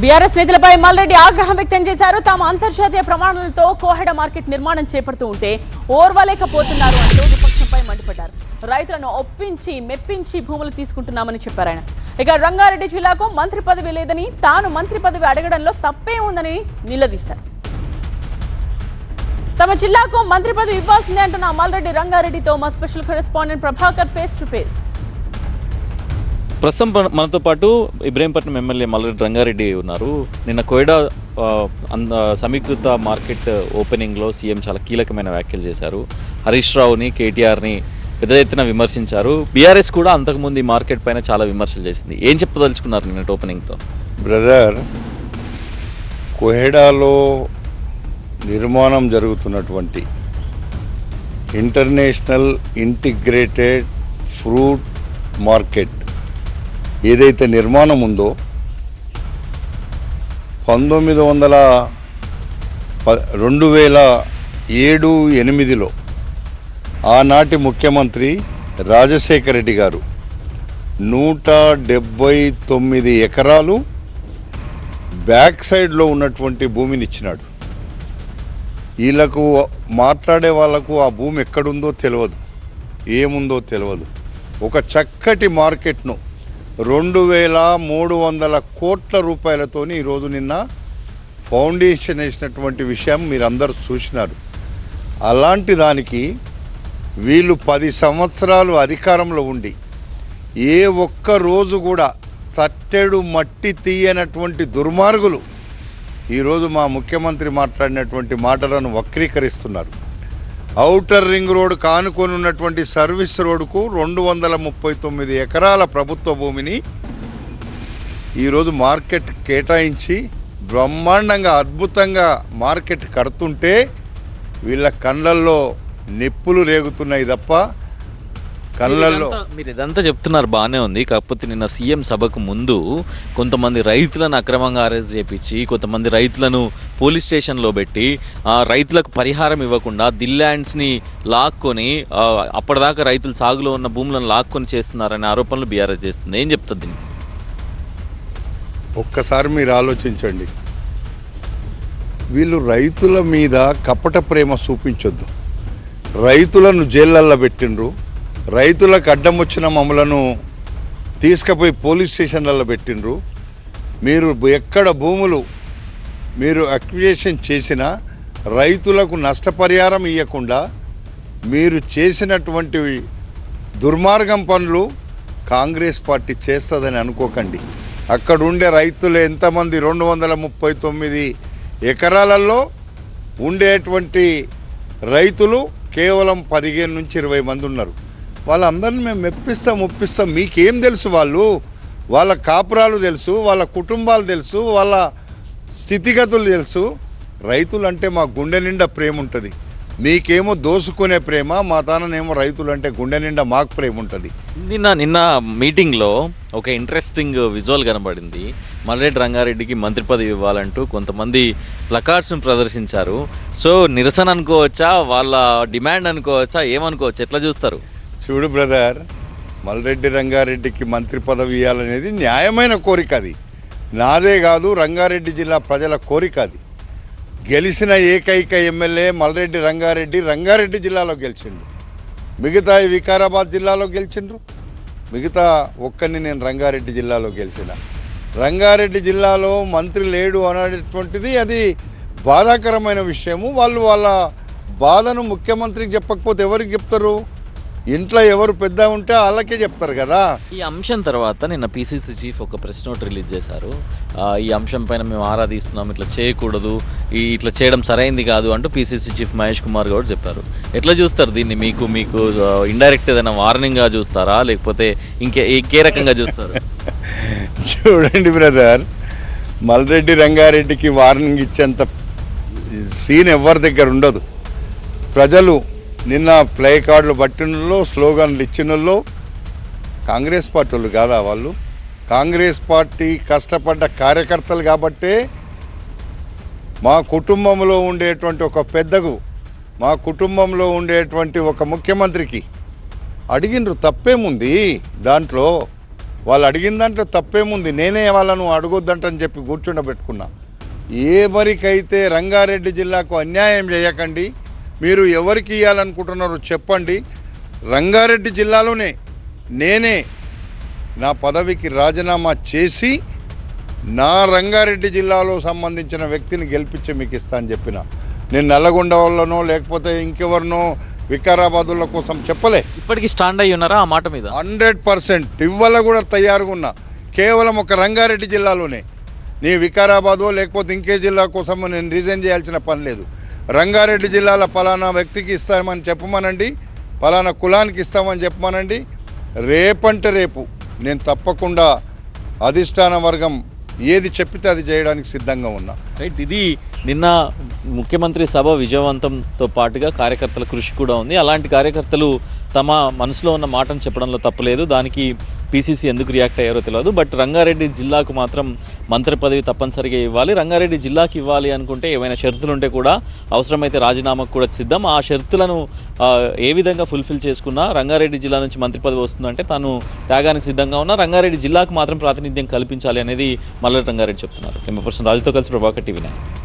BRS నేతలపై మల్రెడ్డి ఆగ్రహం వ్యక్తం చేశారు. తాము అంతర్జాతీయ ప్రమాణాలతో కోహెడ మార్కెట్ నిర్మాణం చేపడుతూ ఉంటే ఓర్వలేకపోతున్నారు అంటూ విపక్షంపై మండిపడ్డారు. రైతులను ఒప్పించి మెప్పించి భూములు తీసుకుంటున్నామని చెప్పారు ఆయన. ఇక రంగారెడ్డి జిల్లాకు మంత్రి పదవి లేదని, తాను మంత్రి పదవి అడగడంలో తప్పే ఉందని నిలదీశారు. తమ జిల్లాకు మంత్రి పదవి ఇవ్వాల్సిందే అంటున్న మల్రెడ్డి రంగారెడ్డితో మా special correspondent Prabhakar face to face. ప్రస్తుతం మనతో పాటు ఇబ్రహీంపట్నం ఎమ్మెల్యే మల్రెడ్డి రంగారెడ్డి ఉన్నారు. నిన్న కోయిడా సమీకృత మార్కెట్ ఓపెనింగ్లో సీఎం చాలా కీలకమైన వ్యాఖ్యలు చేశారు. హరీష్ రావుని, కేటీఆర్ని పెద్ద ఎత్తున విమర్శించారు. బీఆర్ఎస్ కూడా అంతకుముందు ఈ మార్కెట్ పైన చాలా విమర్శలు చేసింది. ఏం చెప్పదలుచుకున్నారు నిన్నటి ఓపెనింగ్తో? బ్రదర్, కోహెడాలో నిర్మాణం జరుగుతున్నటువంటి ఇంటర్నేషనల్ ఇంటిగ్రేటెడ్ ఫ్రూట్ మార్కెట్ ఏదైతే నిర్మాణం ఉందో 2007-8లో ఆనాటి ముఖ్యమంత్రి రాజశేఖర రెడ్డి గారు 179 ఎకరాలు బ్యాక్ సైడ్లో ఉన్నటువంటి భూమిని ఇచ్చినాడు. వీళ్ళకు మాట్లాడే వాళ్ళకు ఆ భూమి ఎక్కడుందో తెలియదు, ఏముందో తెలియదు. ఒక చక్కటి మార్కెట్ను 2300 కోట్ల రూపాయలతోని ఈరోజు నిన్న ఫౌండేషన్ వేసినటువంటి విషయం మీరందరూ చూసినారు. అలాంటి దానికి వీళ్ళు 10 సంవత్సరాలు అధికారంలో ఉండి ఏ ఒక్క రోజు కూడా తట్టెడు మట్టి తీయనటువంటి దుర్మార్గులు ఈరోజు మా ముఖ్యమంత్రి మాట్లాడినటువంటి మాటలను వక్రీకరిస్తున్నారు. ఔటర్ రింగ్ రోడ్ కానుకొని ఉన్నటువంటి సర్వీస్ రోడ్డుకు 239 ఎకరాల ప్రభుత్వ భూమిని ఈరోజు మార్కెట్ కేటాయించి బ్రహ్మాండంగా అద్భుతంగా మార్కెట్ కడుతుంటే వీళ్ళ కళ్ళల్లో నిప్పులు రేగుతున్నాయి తప్ప కళ్ళల్లో. మీరు ఇదంతా చెప్తున్నారు, బాగానే ఉంది. కాకపోతే నిన్న సీఎం సభకు ముందు కొంతమంది రైతులను అక్రమంగా అరెస్ట్ చేయించి, కొంతమంది రైతులను పోలీస్ స్టేషన్లో పెట్టి, రైతులకు పరిహారం ఇవ్వకుండా దిల్లాండ్స్ని లాక్కొని అప్పటిదాకా రైతులు సాగులో ఉన్న భూములను లాక్కొని చేస్తున్నారనే ఆరోపణలు బీఆర్ఎస్ చేస్తుంది. ఏం చెప్తుంది? ఒక్కసారి మీరు ఆలోచించండి. వీళ్ళు రైతుల మీద కపట ప్రేమ చూపించొద్దు. రైతులను జైళ్ళల్లో పెట్టిండ్రు, రైతులకు అడ్డం వచ్చిన మమ్మలను తీసుకుపోయి పోలీస్ స్టేషన్లలో పెట్టిండ్రు. మీరు ఎక్కడ భూములు మీరు అక్విజిషన్ చేసినా రైతులకు నష్టపరిహారం ఇవ్వకుండా మీరు చేసినటువంటి దుర్మార్గం పనులు కాంగ్రెస్ పార్టీ చేస్తుందని అనుకోకండి. అక్కడ ఉండే రైతులు ఎంతమంది 239 ఎకరాలలో ఉండేటువంటి రైతులు కేవలం 15 నుంచి 20 మంది ఉన్నారు. వాళ్ళందరినీ మేము ఒప్పిస్తాం. మీకేం తెలుసు? వాళ్ళ కాపురాలు తెలుసు, వాళ్ళ కుటుంబాలు తెలుసు, వాళ్ళ స్థితిగతులు తెలుసు. రైతులు అంటే మా గుండె నిండా ప్రేమ ఉంటుంది. మీకేమో దోసుకునే ప్రేమ, మా తాననేమో రైతులు అంటే గుండె నిండా మాకు ప్రేమ ఉంటుంది. నిన్న మీటింగ్లో ఒక ఇంట్రెస్టింగ్ విజువల్ కనబడింది. మల్రెడ్డి రంగారెడ్డికి మంత్రి పదవి ఇవ్వాలంటూ కొంతమంది ప్లకార్డ్స్ను ప్రదర్శించారు. సో నిరసన అనుకోవచ్చా, వాళ్ళ డిమాండ్ అనుకోవచ్చా, ఏమనుకోవచ్చు? ఎట్లా చూస్తారు? చూడు బ్రదర్, మల్రెడ్డి రంగారెడ్డికి మంత్రి పదవి ఇవ్వాలనేది న్యాయమైన కోరిక. అది నాదే కాదు, రంగారెడ్డి జిల్లా ప్రజల కోరిక. అది గెలిచిన ఏకైక ఎమ్మెల్యే మల్రెడ్డి రంగారెడ్డి జిల్లాలో గెలిచిండు. మిగతా వికారాబాద్ జిల్లాలో గెలిచిండ్రు. మిగతా ఒక్కరిని నేను రంగారెడ్డి జిల్లాలో గెలిచిన. రంగారెడ్డి జిల్లాలో మంత్రి లేడు అనేటువంటిది అది బాధాకరమైన విషయము. వాళ్ళ బాధను ముఖ్యమంత్రికి చెప్పకపోతే ఎవరికి చెప్తారు? ఇంట్లో ఎవరు పెద్ద ఉంటే వాళ్ళకే చెప్తారు కదా. ఈ అంశం తర్వాత నిన్న పీసీసీ చీఫ్ ఒక ప్రెస్ నోట్ రిలీజ్ చేశారు. ఈ అంశం పైన మేము ఆరాధిస్తున్నాం, ఇట్లా చేయకూడదు, ఇట్లా చేయడం సరైంది కాదు అంటూ పీసీసీ చీఫ్ మహేష్ కుమార్ గౌడ్ చెప్పారు. ఎట్లా చూస్తారు దీన్ని? మీకు ఇండైరెక్ట్ ఏదైనా వార్నింగ్గా చూస్తారా, లేకపోతే ఇంకే రకంగా చూస్తారు? చూడండి బ్రదర్, మల్రెడ్డి రంగారెడ్డికి వార్నింగ్ ఇచ్చేంత సీన్ ఎవరి దగ్గర ఉండదు. ప్రజలు నిన్న ప్లే కార్డులు పట్టినలో, స్లోగన్లు ఇచ్చినలో కాంగ్రెస్ పార్టీ వాళ్ళు కాదా? వాళ్ళు కాంగ్రెస్ పార్టీ కష్టపడ్డ కార్యకర్తలు కాబట్టే మా కుటుంబంలో ఉండేటువంటి ఒక పెద్దకు, మా కుటుంబంలో ఉండేటువంటి ఒక ముఖ్యమంత్రికి అడిగినరు. తప్పేముంది దాంట్లో? వాళ్ళు అడిగిన దాంట్లో తప్పేముంది, నేనే వాళ్ళను అడగొద్దంటని చెప్పి కూర్చుండబెట్టుకున్నా. ఎవరికైతే రంగారెడ్డి జిల్లాకు అన్యాయం చేయకండి, మీరు ఎవరికి ఇవ్వాలనుకుంటున్నారో చెప్పండి. రంగారెడ్డి జిల్లాలోనే నేనే నా పదవికి రాజీనామా చేసి నా రంగారెడ్డి జిల్లాలో సంబంధించిన వ్యక్తిని గెలిపించి మీకు ఇస్తా అని చెప్పిన. నేను నల్లగొండ వాళ్ళనో లేకపోతే ఇంకెవరినో వికారాబాదుల కోసం చెప్పలే. ఇప్పటికీ స్టాండ్ అయ్యి ఉన్నారా ఆ మాట మీద? 100% ఇవ్వాల కూడా తయారుగా ఉన్నా. కేవలం ఒక రంగారెడ్డి జిల్లాలోనే, నీ వికారాబాదో లేకపోతే ఇంకే జిల్లా కోసం నేను రిజైన్ చేయాల్సిన పని లేదు. రంగారెడ్డి జిల్లాలో పలానా వ్యక్తికి ఇస్తామని చెప్పమనండి, పలానా కులానికి ఇస్తామని చెప్పమనండి. రేపంటే రేపు నేను తప్పకుండా అధిష్టాన వర్గం ఏది చెప్పితే అది చేయడానికి సిద్ధంగా ఉన్నా. రైట్, ఇది నిన్న ముఖ్యమంత్రి సభ విజయవంతంతో పాటుగా కార్యకర్తల కృషి కూడా ఉంది. అలాంటి కార్యకర్తలు తమ మనసులో ఉన్న మాటను చెప్పడంలో తప్పలేదు. దానికి పీసీసీ ఎందుకు రియాక్ట్ అయ్యారో తెలియదు. బట్ రంగారెడ్డి జిల్లాకు మాత్రం మంత్రి పదవి తప్పనిసరిగా ఇవ్వాలి. రంగారెడ్డి జిల్లాకి ఇవ్వాలి అనుకుంటే ఏమైనా షరతులు ఉంటే కూడా అవసరమైతే రాజీనామాకు కూడా సిద్ధం. ఆ షరతులను ఏ విధంగా ఫుల్ఫిల్ చేసుకున్నా రంగారెడ్డి జిల్లా నుంచి మంత్రి పదవి వస్తుందంటే తాను త్యాగానికి సిద్ధంగా ఉన్నా. రంగారెడ్డి జిల్లాకు మాత్రం ప్రాతినిధ్యం కల్పించాలి అనేది మల్లారెడ్డి రంగారెడ్డి చెప్తున్నారు. కెమెరా పర్సన్ రాజుతో కలిసి ప్రభాకర్ టీవీ 9.